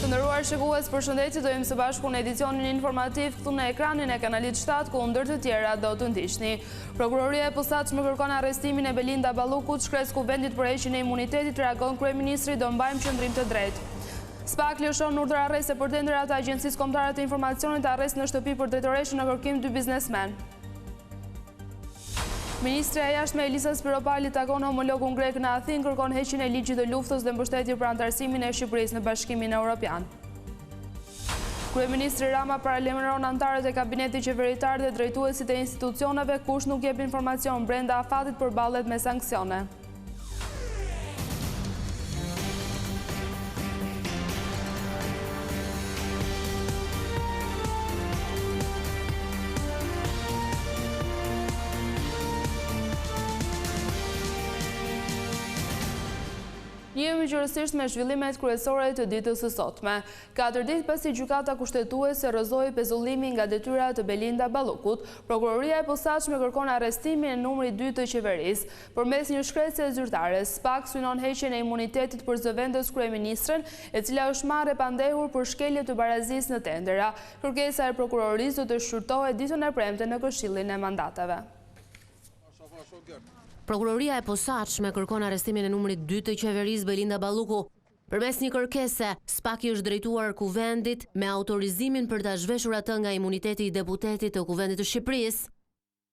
Të nderuar shikues, përshëndetje, dojmë së bashku në edicionin informativ këtu në ekranin e kanalit 7, ku ndër të tjera do të ndiqni. Prokuroria e posaçme kërkon arrestimin e Belinda Ballukut, shkres kuvendit për heqjen e imunitetit, reagon kryeministri, do mbajmë qëndrim të drejtë. SPAK lëshon urdhër arresti për tenderat e Agjencisë Kombëtare të Informacionit, arrest në shtëpi për drejtoreshën në kërkim 2 biznesmen. Ministrja e Jashtme Elisa Spiropali takon homologun grek në Athinë, kërkon heqjen e ligjit të luftës dhe mbështetje për anëtarësimin e Shqipërisë në Bashkimin Evropian. Kryeministri Rama paralajmëron anëtarët e kabinetit qeveritar dhe drejtuesit e institucioneve, kush nuk jep informacion brenda afatit përballet me sanksione. Jemi qërësisht me zhvillimet kryesore të ditës së sotme. 4 ditë pasi gjykata kushtetuese rrëzoi pezullimin nga detyra të Belinda Ballukut, prokuroria e posaçme kërkon arrestimin e numrit 2 të qeverisë. Përmes një shkresë zyrtare, SPAK synon heqjen e imunitetit për zëvendës kryeministren, e cila është marrë e pandehur për shkelje të barazisë në tendera. Kërkesa e prokurorisë do të shqyrtohet ditën e premte në Këshillin e Mandateve. Prokuroria e posaçme kërkon arrestimin e numrit 2 të qeverisë Belinda Balluku. Përmes një kërkese, SPAK është drejtuar kuvendit me autorizimin për ta zhveshur atë nga imuniteti i deputetit të Kuvendit të Shqipërisë.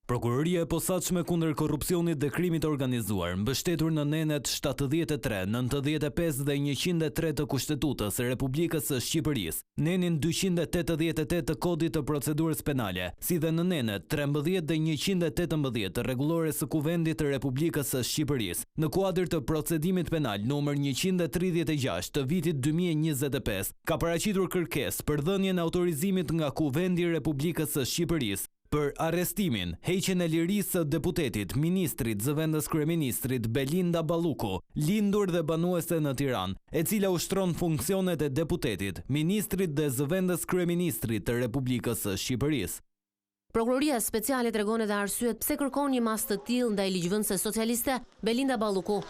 Prokuroria e posaçme kundër korrupsionit dhe krimit organizuar, mbështetur në nenet 73, 95 dhe 103 të Kushtetutës së Republikës së Shqipërisë, nenin 288 të Kodit të Procedurës Penale, si dhe në nenet 13 dhe 118 të Rregullores së Kuvendit të Republikës së Shqipërisë, në kuadër të procedimit penal numër 136 të vitit 2025, ka paraqitur kërkesë për dhënien e autorizimit nga Kuvendi i Republikës së Shqipërisë për arrestimin, heqjen e lirisë së deputetit, ministrit, zëvendës kryeministrit Belinda Balluku, lindur dhe banuese në Tiranë, e cila ushtron funksionet e deputetit, ministrit dhe zëvendës kryeministrit të Republikës së Shqipërisë. Prokuroria speciale tregon edhe arsyet pse kërkon një masë të tillë ndaj ligjvënëse socialiste Belinda Balluku.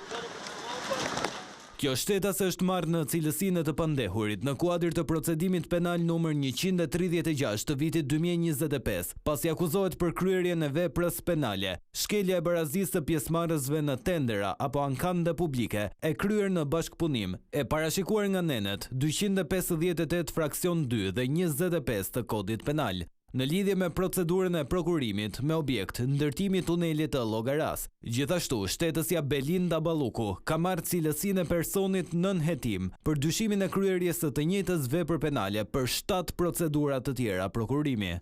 Kjo shtetase është marrë në cilësinë të pandehurit në kuadër të procedimit penal numër 136 të vitit 2025, pasi akuzohet për kryerjen e veprës penale, shkelja e barazisë të pjesëmarrësve në tendera apo ankande publike, e kryer në bashkëpunim, e parashikuar nga nenet 258 fraksion 2 dhe 25 të Kodit Penal, në lidhje me procedurën e prokurimit me objekt ndërtimi tunelit të Llogaras. Gjithashtu, shtetësja Belinda Balluku ka marrë cilësinë e personit nën hetim për dyshimin e kryerjes së të njëjtës vepre penale për 7 procedura të tjera prokurimi.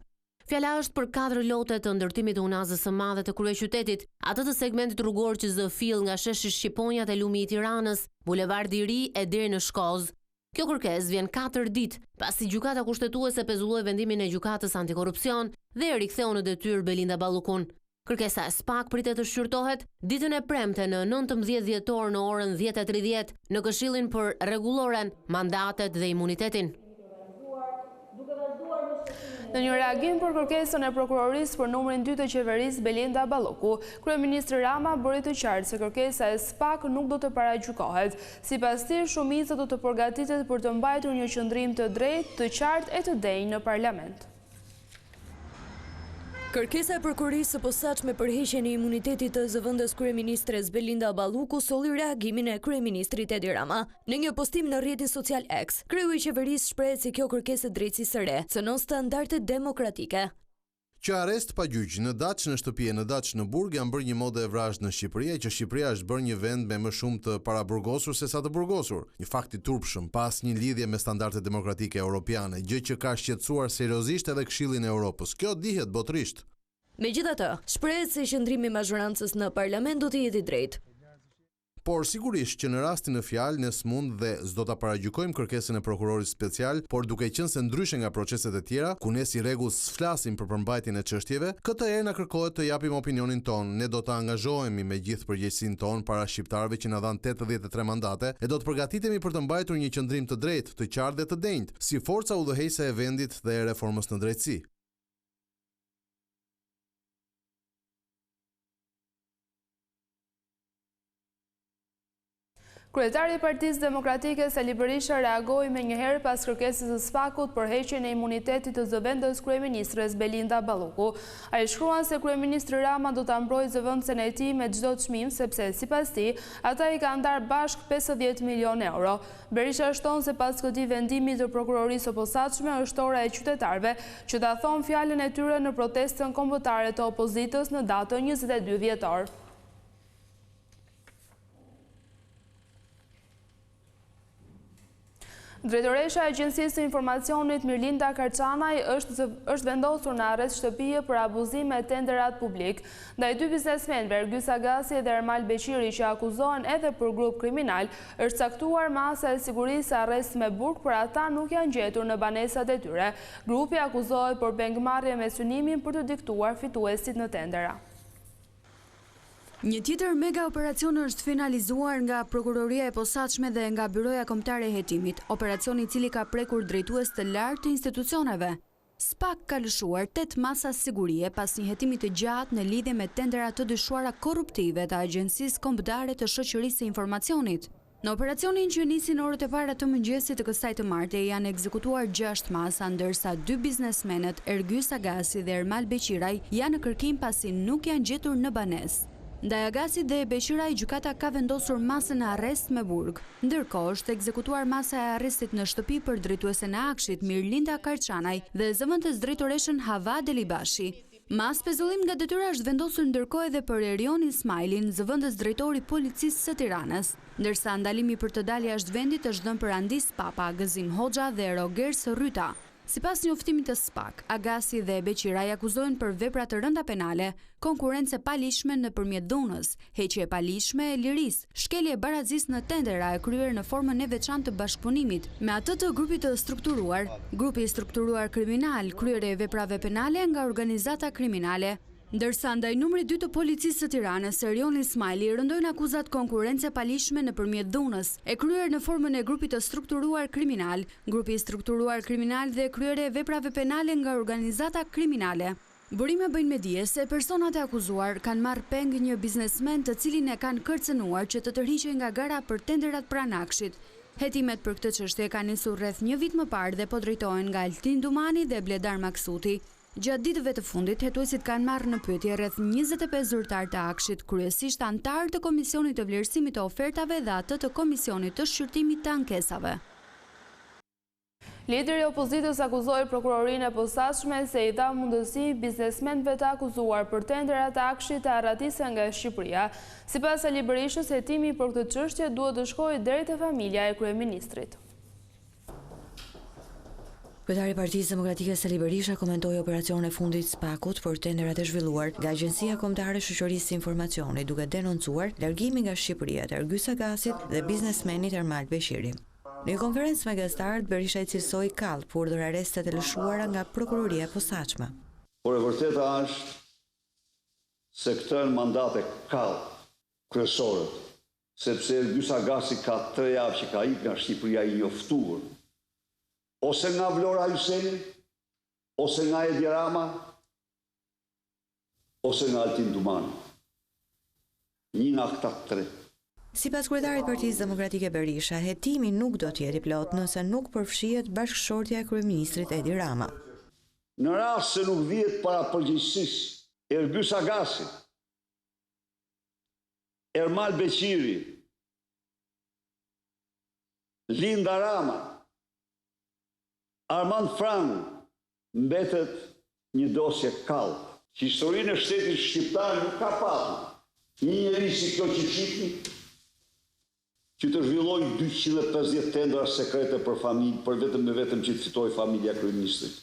Fjala është për 4 lote të ndërtimit të unazës së madhe të kryeqytetit, atë të segmentit rrugor që zë fill nga sheshi Shqiponja te lumi i Tiranës, bulevardi i Ri e deri në Shkozë. Kjo kërkesë vjen 4 ditë pasi gjykata kushtetuese pezulloi vendimin e gjykatës antikorrupsion dhe e riktheu në detyrë Belinda Ballukun. Kërkesa e SPAK pritet të shqyrtohet ditën e premte në 19 dhjetor në orën 10:30 në Këshillin për Rregulloren, Mandatet dhe Imunitetin. Në një reagim për kërkesën e prokurorisë për numrin 2 të qeverisë Belinda Balluku, kryeministri Rama bëri të qartë se kërkesa e SPAK nuk do të paragjykohet. Sipas tij, shumica do të përgatitet për të mbajtur një qëndrim të drejtë, të qartë e të denjë në parlament. Kërkesa e prokurorisë së posaçme për heqjen e imunitetit të zëvendës kryeministres Belinda Balluku solli reagimin e kryeministrit Edi Rama. Në një postim në rrjetin social X, kreu i qeverisë shprehet se kjo kërkesë drejtësisë së re cënon standardet demokratike. Që arrest pa gjyq në Daç, në shtëpi e në Daç në Burg janë bërë një modë e vrazhd në Shqipëri, që Shqipëria është bërë një vend me më shumë të paraburgosur se sa të burgosur. Një fakt i turpshëm, pas një lidhje me standardet demokratike europiane, gjë që ka shqetësuar seriozisht edhe Këshillin e Europës. Kjo dihet botërisht. Megjithatë, shprehet se qëndrimi i mazhorancës në parlament do të jetë i drejtë. Por sigurisht që në rastin e fjalë ne s'mund dhe s'do ta paragjykojmë kërkesën e prokurorit special, por duke qenë se ndryshe nga proceset e tjera, ku ne si rregull s'flasim për përmbajtjen e çështjeve, këtë herë na kërkohet të japim opinionin ton. Ne do të angazhohemi me gjithë përgjegjësinë ton para shqiptarëve që na dhanë 83 mandate e do të përgatitemi për të mbajtur një qëndrim të drejtë, të qartë dhe të denjtë, si forca udhëheqëse e vendit dhe e reformës në drejtësi. Kryetari i Partisë Demokratike Sali Berisha reagoi menjëherë pas kërkesës së SPAK-ut për heqjen e imunitetit të zëvendës kryeministres Belinda Balluku. Ai shkruan se kryeministri Rama do ta mbrojë zëvendësen e tij me çdo çmim sepse sipas tij ata i kanë ndarë bashk 50 milion euro. Berisha shton se pas këtij vendimi të prokurorisë së posaçme është ora e qytetarëve që ta thonë fjalën e tyre në protestën kombëtare të opozitës në datën 22 dhjetor. Drejtoresha e Agjencisë së Informacionit Mirlinda Karçanaj është vendosur në arrest shtëpie për abuzim me tenderat publik. Ndaj dy biznesmenëve, Ergyes Agasi dhe Ermal Beqiri, që akuzohen edhe për grup kriminal, është caktuar masa e sigurisë arrest me burg, por ata nuk janë gjetur në banesat e tyre. Grupi akuzohet për pengmarrje me synimin për të diktuar fituesit në tendera. Një tjetër mega operacion është finalizuar nga Prokuroria e Posaçme dhe nga Byroja Kombëtare e Hetimit, operacioni i cili ka prekur drejtues të lartë të institucioneve. SPAK ka lëshuar 8 masa sigurie pas një hetimi të gjatë në lidhje me tendera të dyshuara korruptive të Agjencisë Kombëtare të Shoqërisë së Informacionit. Në operacionin që nisi në orët e para të mëngjesit të kësaj të marte janë ekzekutuar 6 masa, ndërsa 2 biznesmenët Ergyes Agasi dhe Ermal Beqiraj janë në kërkim pasi nuk janë gjetur në banesë. Ndaj Agasit dhe Beqiraj, gjykata ka vendosur masën e arrest me burg. Ndërkohë është ekzekutuar masa e arrestit në shtëpi për drejtuesen e Akshit Mirlinda Karçanaj dhe zëvendës drejtoreshën Hava Delibashi. Mas pezullim nga detyra është vendosur ndërkohë edhe për Erion Ismailin, zëvendës drejtori policisë së Tiranës, ndërsa ndalimi për të dalë jashtë vendit është dhënë për Andis Papa, Gëzim Hoxha dhe Rogers Ryta. Sipas njoftimit të SPAK, Agasi dhe Beqiraj akuzohen për vepra të rënda penale, konkurrencë palishme nëpërmjet dhunës, heqje e palishme e lirisë, shkelje barazisë në tendera e kryer në formën e veçantë të bashkëpunimit me atë të grupit të strukturuar, grupi i strukturuar kriminal, kryerje e veprave penale nga organizata kriminale. Ndërsa ndaj numri 2 të policisë së Tiranës, Erion Ismaili, rëndojnë akuzat konkurrence palishme nëpërmjet dhunës, e kryer në formën e grupit të strukturuar kriminal, grupi i strukturuar kriminal dhe kryerje e veprave penale nga organizata kriminale. Burime bëjnë me dije se personat e akuzuar kanë marrë peng një biznesmen të cilin e kanë kërcënuar që të tërhiqej nga gara për tenderat pranë Akshit. Hetimet për këtë çështje kanë nisur rreth një vit më parë dhe po drejtohen nga Altin Dumani dhe Bledar Maksuti. Gjatë ditëve të fundit, hetuesit kanë marrë në pyetje rreth 25 zyrtar të Akshit, kryesisht antarë të Komisionit të Vlerësimit të Ofertave dhe atë të Komisionit të Shqyrtimit të Ankesave. Lideri i opozitës akuzoi prokurorinë e posaçme se i dha mundësi biznesmenëve të akuzuar për tenderat e Akshit të arratisen nga Shqipëria. Sipas Sali Berishës, hetimi për këtë çështje duhet të shkojë deri te familja e kryeministrit. Kryetari i Partisë Demokratike Sali Berisha komentoi operacionin e fundit SPAK-ut për tenderat e zhvilluar nga Agjencia Kombëtare e Shoqërisë së Informacionit, duke denoncuar largimin nga Shqipëria të Ergyes Agasit dhe biznesmenit Ermal Beqiri. Në një konferencë me gazetarët, Berisha i cilësoi kallë për urdhër arrestet e lëshuara nga Prokuroria e Posaçme. Por e vërteta është se këto janë mandate kallë kryesore, sepse Ergyes Agasi ka 3 javë që ka ikë nga Shqipëria i njoftuar. Ose nga Vlora Hyseni, ose nga Edi Rama, ose nga Altin Dumani. Një nga këta 3. Sipas kryetarit të Partisë Demokratike Berisha, hetimi nuk do të jetë i plot nëse nuk përfshihet bashkëshortja e kryeministrit Edi Rama. Në rast se nuk vihet para përgjegjësisë Ergyes Agasi, Ermal Beqiri, Linda Rama, Armand Frangu, mbetet një dosje kallë, që historinë e shtetit shqiptar nuk ka patur një njeri si kjo që shihni, që të zhvillojë 250 tendera sekrete për familje, për vetëm që të fitoj familja kryeministrit.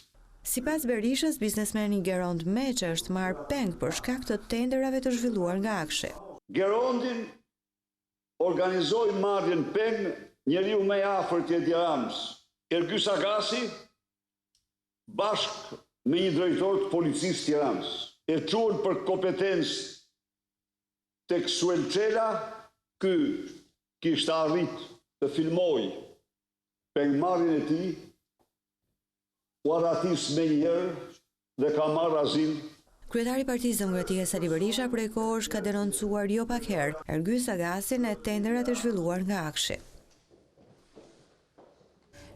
Sipas Berishës, biznesmeni Gerond Meçe është marrë peng për shkak të tenderave të zhvilluar nga Akshi. Gerondin organizoi marrjen peng njeriu më i afërt i Edi Ramës, Ergyes Agasi, bashkë me një drejtor të policisë Tiranës, e çuan për kompetencë tek Suelçela, ky kishte arrit të filmoj pengmarrjen e tij, u arratis me njëherë dhe ka marrë azil Kryetari i Partisë Demokratike Sali Berisha prej kohësh ka denoncuar jo pak herë Ergys Agasin e tenderat e zhvilluar nga Akshi.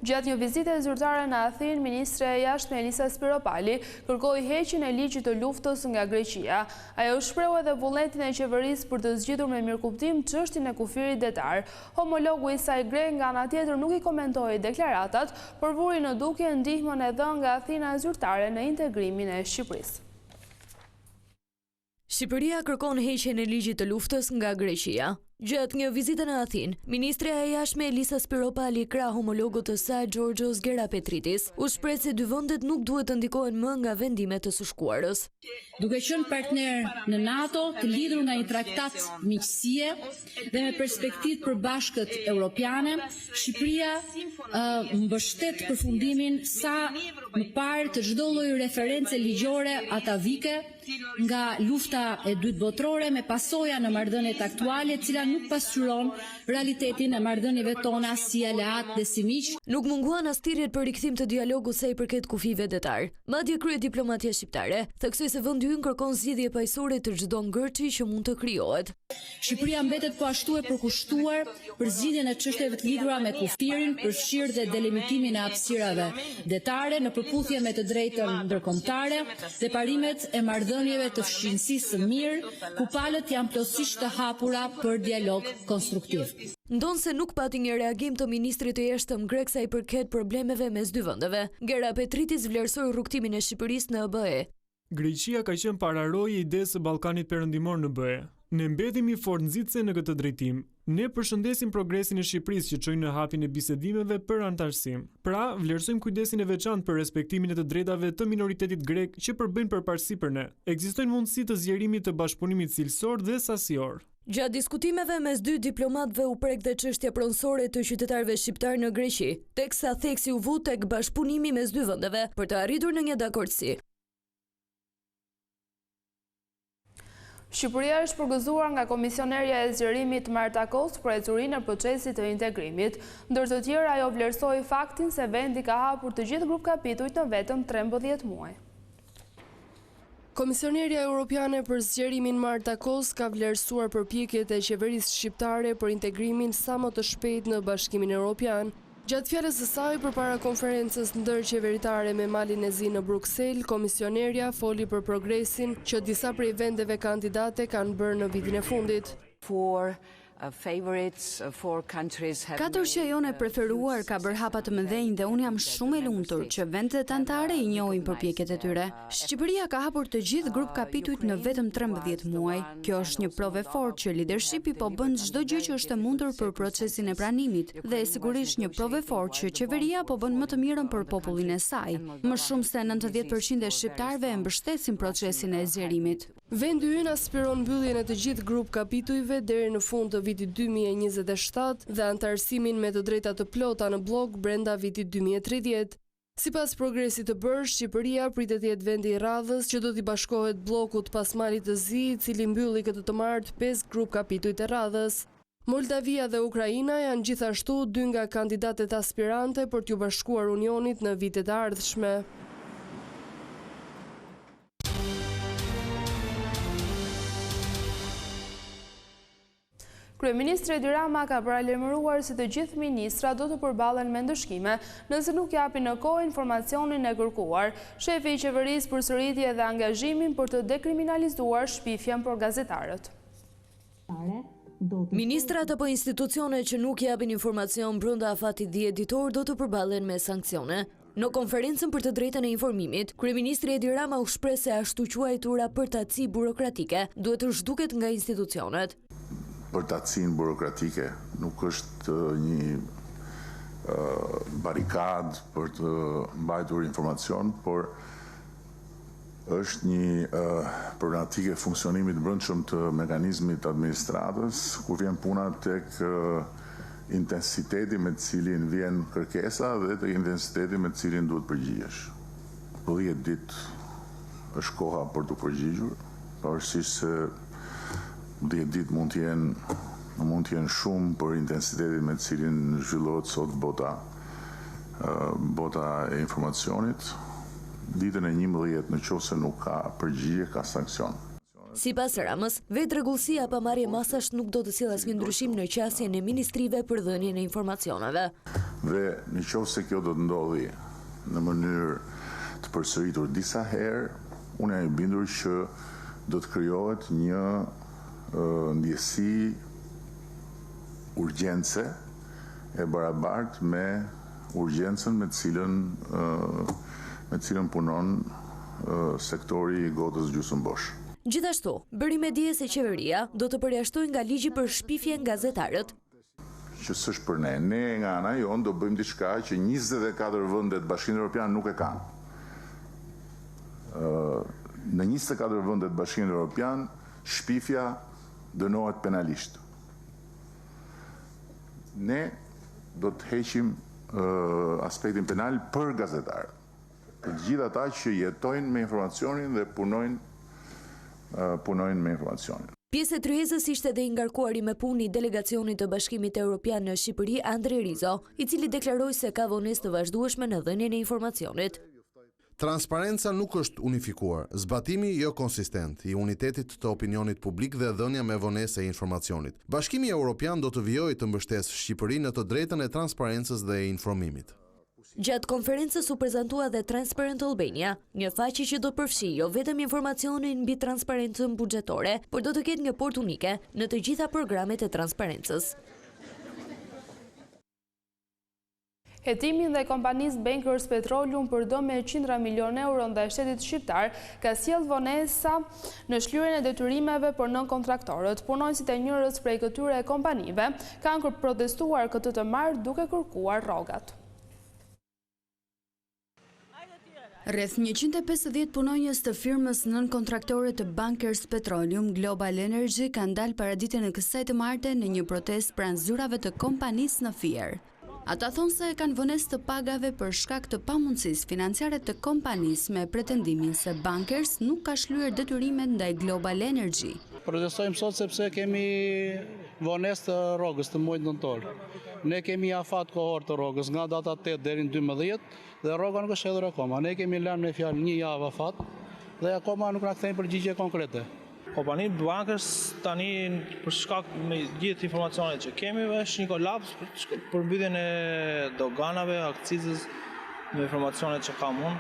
Gjatë një vizite zyrtare në Athinë, Ministre e Jashtme Elisa Spiropali kërkoi heqjen e ligjit të luftës nga Greqia. Ajo shpreu edhe vullnetin e qeverisë për të zgjidhur me mirëkuptim çështjen e kufirit detar. Homologu i saj grek nga ana tjetër nuk i komentoi deklaratat, por vuri në dukje ndihmën e dhënë nga Athina zyrtare në integrimin e Shqipërisë. Shqipëria kërkon heqjen e ligjit të luftës nga Greqia. Gjatë një vizite në Athinë, Ministre e Jashtme Elisa Spiropali krah homologut të saj Georgios Gerapetritis u shpreh se dy vendet nuk duhet të ndikohen më nga vendimet të së shkuarës. Duke qenë partner në NATO, të lidhur nga një traktat miqësie dhe me perspektivë përbashkët europiane, Shqipëria mbështet përfundimin sa më parë të çdo lloji reference ligjore atavike nga lufta e dytë botërore me pasoja në marrëdhëniet aktuale, e cila nuk pasqyron realitetin e marrëdhënieve tona si aleat dhe si miq. Nuk munguan as thirrjet për rikthim të dialogut sa i përket kufive detar. Madje krye diplomatia shqiptare theksoi se vendi ynë kërkon zgjidhje paqësore të çdo ngërçi që mund të krijohet. Shqipëria mbetet po ashtu e përkushtuar për zgjidhjen e çështjeve të lidhura me kufirin, përfshirë dhe delimitimin e hapësirave detare në përputhje me të drejtën ndërkombëtare dhe parimet e marrëdhënieve të fshirësisë së mirë, ku palët janë plotësisht të hapura për dialog konstruktiv. Ndonë se nuk pati një reagim të ministrit të jashtëm grek sa i përket problemeve mes dy vendeve. Gerapetritis vlerësoi rrugtimin e Shqipërisë në BE. Greqia ka qenë pararojë i idesë së Ballkanit Perëndimor në BE. Ne mbetemi fort nxitse në këtë drejtim. Ne përshëndesim progresin e Shqipërisë që çojnë në hapjen e bisedimeve për anëtarësim. Pra, vlerësojmë kujdesin e veçantë për respektimin e të drejtave të minoritetit grek që përbëjnë përparësi për ne. Ekzistojnë mundësi të zgjerimit të bashkëpunimit cilësor dhe sasior. Gjatë diskutimeve mes dy diplomatëve u prek dhe çështja pronësore të qytetarëve shqiptar në Greqi, teksa theksi u vu tek bashkëpunimi mes dy vendeve për të arritur në një dakordsi. Shqipëria është përgëzuar nga komisionerja e zgjerimit Marta Kos për ecurinë e procesit të integrimit, ndër të tjerë ajo vlerësoi faktin se vendi ka hapur të gjithë grup kapitujt në vetëm 13 muaj. Komisionerja Europiane për zgjerimin Marta Kos ka vlerësuar përpjekjet e qeverisë shqiptare për integrimin sa më të shpejt në Bashkimin Evropian. Gjatë fjalës së saj përpara konferencës ndërqeveritare me Malin e Zi në Bruksel, komisionerja foli për progresin që disa prej vendeve kandidate kanë bërë në vitin e fundit. Katër që jone preferuar ka bërë hapa të mëdhenj dhe unë jam shumë e lumtur që vendet anëtare i njohin përpjekjet e tyre. Shqipëria ka hapur të gjithë grup kapitujt në vetëm 13 muaj. Kjo është një provë fort që leadershipi po bën çdo gjë që është e mundur për procesin e pranimit dhe sigurisht një provë fort që qeveria po bën më të mirën për popullin e saj. Më shumë se 90% e shqiptarëve e mbështesin procesin e zgjerimit. Vendi ynë aspiron mbylljen e të gjithë grup kapitujve deri në fund të vitit 2027 dhe anëtarësimin me të drejta të plota në blok brenda vitit 2030. Sipas progresit të bërë, Shqipëria pritet të jetë vendi i radhës që do t'i bashkohet bllokut pas Malit të Zi, i cili mbylli këtë të martë 5 grup kapitujt e radhës. Moldavia dhe Ukraina janë gjithashtu dy nga kandidatet aspirante për t'u bashkuar Unionit në vitet e ardhshme. Kryeministri Edi Rama ka paralajmëruar se të gjithë ministra do të përballen me ndëshkime nëse nuk japin në kohë informacionin e kërkuar. Shefi i qeverisë përsëriti edhe angazhimin për të dekriminalizuar shpifjen për gazetarët. Ministrat apo institucionet që nuk japin informacion brenda afatit 10 ditor do të përballen me sanksione. Në konferencën për të drejtën e informimit, Kryeministri Edi Rama u shpreh se ashtu quajtura përtatësi burokratike duhet të zhduket nga institucionet. Përtatësinë burokratike nuk është një barikad për të mbajtur informacion, por është një problematike e funksionimit brendshëm të mekanizmit administratës, kur vjen puna tek intensiteti me të cilin vjen kërkesa dhe tek intensiteti me të cilin duhet përgjigjesh. 10 ditë është koha për të përgjigjur, pavarësisht se 10 ditë mund të jenë shumë për intensitetin me të cilin zhvillohet sot bota e informacionit. ditën e 11 në qoftë se nuk ka përgjigje, ka sankcion. Sipas Ramës, vetë rregullësia pa marrje masash nuk do të sjellë asnjë ndryshim në qasjen e ministrive për dhënien e informacioneve. Dhe në qoftë se kjo do të ndodhi në mënyrë të përsëritur disa herë, unë jam i bindur që do të krijohet një ndjesi urgjence e barabartë me urgjencën me cilën punon sektori i gotës gjysmëbosh. Gjithashtu, bëri me dije se qeveria do të përjashtojë nga ligji për shpifjen gazetarët. Që s'është për ne. Ne nga ana jonë do bëjmë diçka që 24 vendet Bashkinë Evropiane nuk e kanë. Në 24 vendet Bashkinë Evropiane, shpifja dënohet penalisht. Ne do të heqim aspektin penal për gazetarët. Për gjithë ata që jetojnë me informacionin dhe punojnë me informacionin. Pjesë e tryezës ishte dhe i ngarkuari me punë i delegacionit të Bashkimit Evropian në Shqipëri, Andre Rizo, i cili deklaroi se ka vonesë të vazhdueshme në dhënien e informacionit. Transparenca nuk është unifikuar, zbatimi jo konsistent i unitetit të opinionit publik dhe dhënia me vonesë e informacionit. Bashkimi Evropian do të vijojë të mbështesë Shqipërinë në të drejtën e transparencës dhe e informimit. Gjatë konferencës u prezantua dhe Transparent Albania, një faqe që do përfshi jo vetëm informacionin mbi transparencën buxhetore, por do të ketë një portë unike në të gjitha programet e transparencës. Hetimin dhe kompanisë Bankers Petroleum për do me qindra milion euro ndaj shtetit shqiptar ka sjellë vonesa në shlyerjen e detyrimeve për nën-kontraktorët. Punonësit e njërës prej këtyre kompanive kanë protestuar këtë të martë duke kërkuar rrogat. Rreth 150 punonjës të firmës nën-kontraktore të Bankers Petroleum Global Energy kanë dalë paraditën e kësaj të marte në një protestë pranë zyrave të kompanisë në Fier. Ata thonë se kanë vonesë të pagave për shkak të pamundësisë financiare të kompanisë me pretendimin se Bankers nuk ka shlyer detyrimet ndaj Global Energy. Protestojmë sot sepse kemi vonesë të rrogës të muajit nëntor. Ne kemi afat kohor të rrogës nga data 8 deri në 12 dhe rroga nuk është hedhur akoma. Ne kemi lënë me fjalë një javë afat dhe akoma nuk na kthejnë përgjigje konkrete. Kompaninë Bankers tani për shkak me gjithë informacionet që kemi është një kolaps për mbytjen e doganave, akcizës me informacionet që kam unë.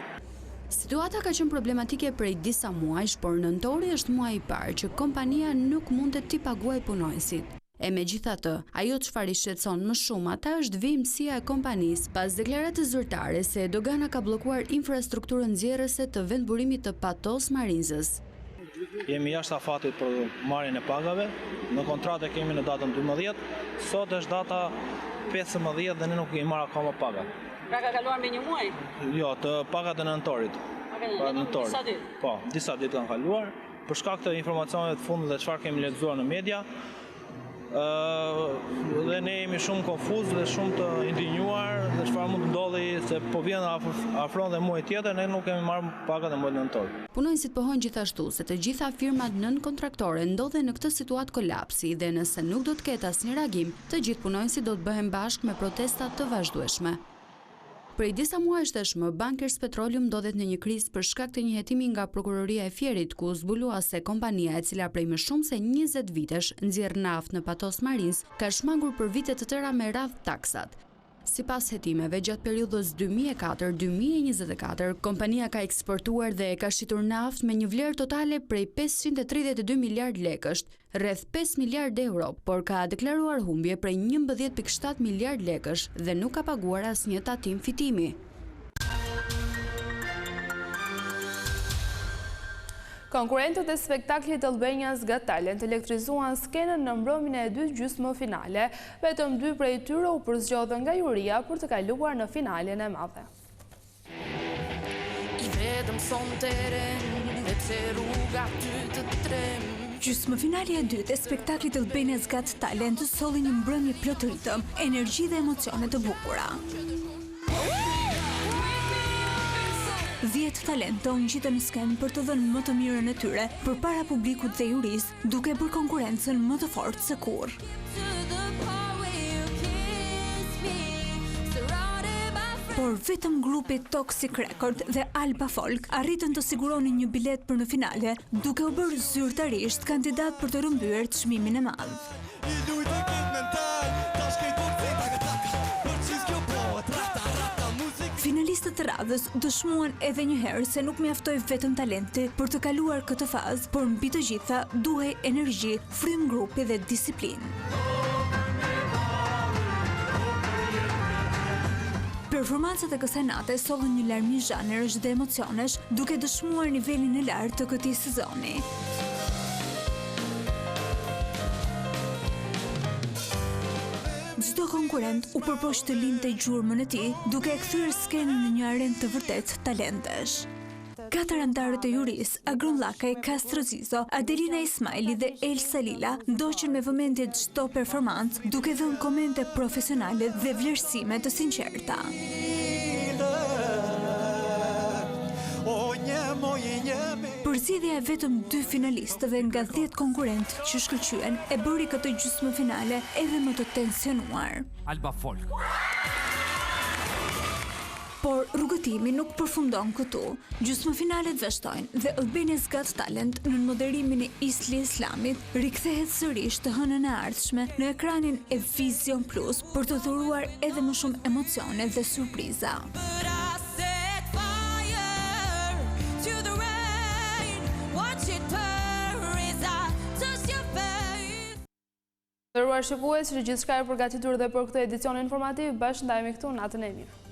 Situata ka qenë problematike prej disa muajsh, por nëntori është muaji i parë që kompania nuk mundet t'i paguajë punonësit. E megjithatë, ajo çfarë i shqetëson më shumë ata është vimësia e kompanisë pas deklaratës zyrtare se dogana ka bllokuar infrastrukturën nxjerrëse të vendburimit të Patos Marinzës. Jemi jashtë afatit për marrjen e pagave. Në kontratë kemi në datën 12, sot është data 15 dhe ne nuk kemi marrë akoma pagat. Pra ka kaluar me një muaj? Jo, të pagat e nëntorit. Disa ditë? Po, disa ditë kanë kaluar. Për shkak të informacioneve të fundit dhe çfarë kemi lexuar në media, dhe ne jemi shumë konfuz dhe shumë të indinjuar dhe çfarë mund të ndodhi se po vjen afron dhe muaj tjetër ne nuk kemi marrë pagat e muajit nëntor. Punonësit pohojnë gjithashtu se të gjitha firmat nën-kontraktore ndodhen në këtë situatë kolapsi dhe nëse nuk do të ketë asnjë reagim, të gjithë punonësit do të bëhen bashkë me protesta të vazhdueshme. Prej disa muajsh tashmë, Bankers Petroleum ndodhet në një krizë për shkak të një hetimi nga prokuroria e Fierit, ku zbulua se kompania e cila prej më shumë se 20 vitesh nxjerr naftë në Patos Marins ka shmangur për vite të tëra me radh taksat. Sipas hetimeve, gjatë periudhës 2004-2024, kompania ka eksportuar dhe ka shitur naftë me një vlerë totale prej 532 miliard lekësh, rreth 5 miliard euro, por ka deklaruar humbje prej 11.7 miliard lekësh dhe nuk ka paguar asnjë tatim fitimi. Konkurrentët e spektaklit Albania's Got Talent elektrizuan skenën në mbrëmjen e dytë gjysmëfinale, vetëm 2 prej tyre u përzgjodhen nga juria për të kaluar në finalen e madhe. Gjysmëfinalja e dytë e spektaklit Albania's Got Talent solli një mbrëmje plot ritëm, energji dhe emocione të bukura. 10 talente u ngjitën në skenë për të dhënë më të mirën e tyre përpara publikut dhe jurisë, duke bërë konkurrencën më të fortë se kurrë. Por por vetëm grupi Toxic Record dhe Alba Folk arritën të siguronin një bilet për në finale, duke u bërë zyrtarisht kandidat për të rrëmbyer çmimin e madh. Finalistët të radhës dëshmuan edhe një herë se nuk mjaftoi vetëm talenti për të kaluar këtë fazë, por mbi të gjitha duhej energji, frym grupi dhe disiplinë. Performancat e kësaj nate sollën një larmi zhanërësh dhe emocionesh, duke dëshmuar nivelin e lartë të këtij sezoni. Çdo konkurrent u përpoq të lindte gjurmën e tij, duke e kthyer skenën në një arenë të vërtet talentesh. 4 anëtarët e jurisë, Agron Llakaj, Castro Zizo, Adelina Ismaili dhe Elsa Lila, ndoqën me vëmendje çdo performancë, duke dhënë komente profesionale dhe vlerësime të sinqerta. Përzgjedhja e vetëm 2 finalistëve nga 10 konkurrentë që shkëlqyen e bëri këtë gjysmë finale edhe më të tensionuar. Alba Folk. Por rrugëtimi nuk përfundon këtu. Gjysmëfinalet vazhdojnë dhe Albania's Got Talent në moderimin e Isli Islamit rikthehet sërish të hënën e ardhshme në ekranin e Vision Plus për të dhuruar edhe më shumë emocione dhe surpriza. Nderuar shikues, që gjithçka e përgatitur dhe për këtë edicion informativ, bashkë ndajemi këtu natën e mirë.